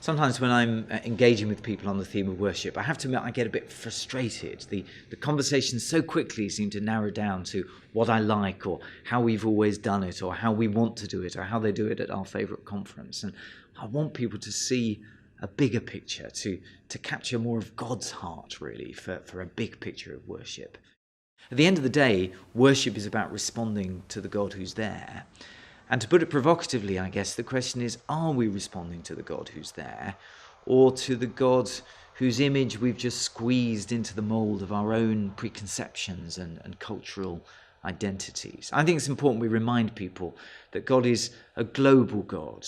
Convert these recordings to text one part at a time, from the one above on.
Sometimes when I'm engaging with people on the theme of worship, I have to admit I get a bit frustrated. The conversations so quickly seem to narrow down to what I like, or how we've always done it, or how we want to do it, or how they do it at our favourite conference. And I want people to see a bigger picture, to capture more of God's heart, really, for a big picture of worship. At the end of the day, worship is about responding to the God who's there. And to put it provocatively, I guess, the question is, are we responding to the God who's there, or to the God whose image we've just squeezed into the mould of our own preconceptions and cultural identities? I think it's important we remind people that God is a global God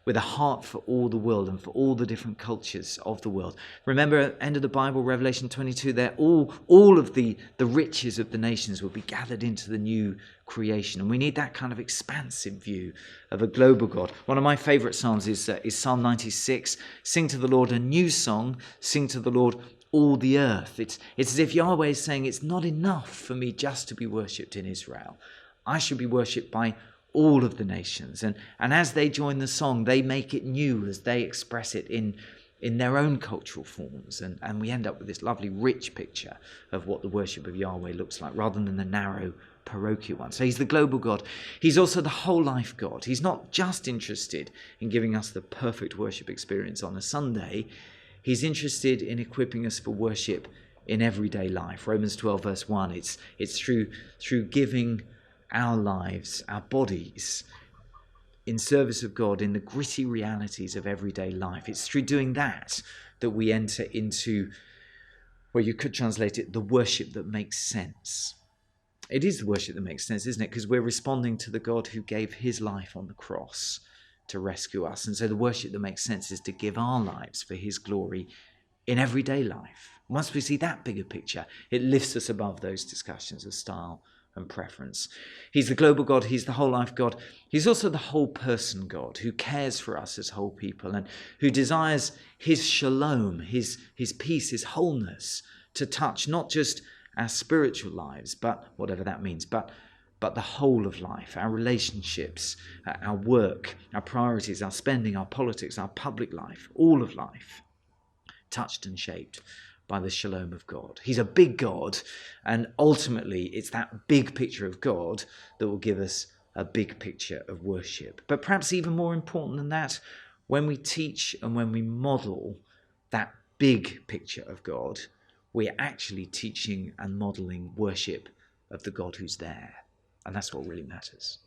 with a heart for all the world and for all the different cultures of the world. Remember, at the end of the Bible, Revelation 22, there all of the riches of the nations will be gathered into the new creation. And we need that kind of expansive view of a global God. One of my favourite psalms is Psalm 96. Sing to the Lord a new song, sing to the Lord all the earth. It's as if Yahweh is saying, it's not enough for me just to be worshipped in Israel. I should be worshipped by all of the nations. And as they join the song, they make it new as they express it in their own cultural forms. And we end up with this lovely, rich picture of what the worship of Yahweh looks like, rather than the narrow, parochial one. So he's the global God. He's also the whole life God. He's not just interested in giving us the perfect worship experience on a Sunday. He's interested in equipping us for worship in everyday life. Romans 12 verse 1, it's through giving our lives, our bodies, in service of God in the gritty realities of everyday life. It's through doing that we enter into, well, you could translate it, the worship that makes sense. It is the worship that makes sense, isn't it? Because we're responding to the God who gave his life on the cross to rescue us. And so the worship that makes sense is to give our lives for his glory in everyday life. Once we see that bigger picture, it lifts us above those discussions of style and preference. He's the global God. He's the whole life God. He's also the whole person God, who cares for us as whole people and who desires his shalom, his peace, his wholeness to touch not just our spiritual lives, but whatever that means, but the whole of life, our relationships, our work, our priorities, our spending, our politics, our public life, all of life, touched and shaped by the shalom of God. He's a big God, and ultimately it's that big picture of God that will give us a big picture of worship. But perhaps even more important than that, when we teach and when we model that big picture of God, we're actually teaching and modeling worship of the God who's there. And that's what really matters.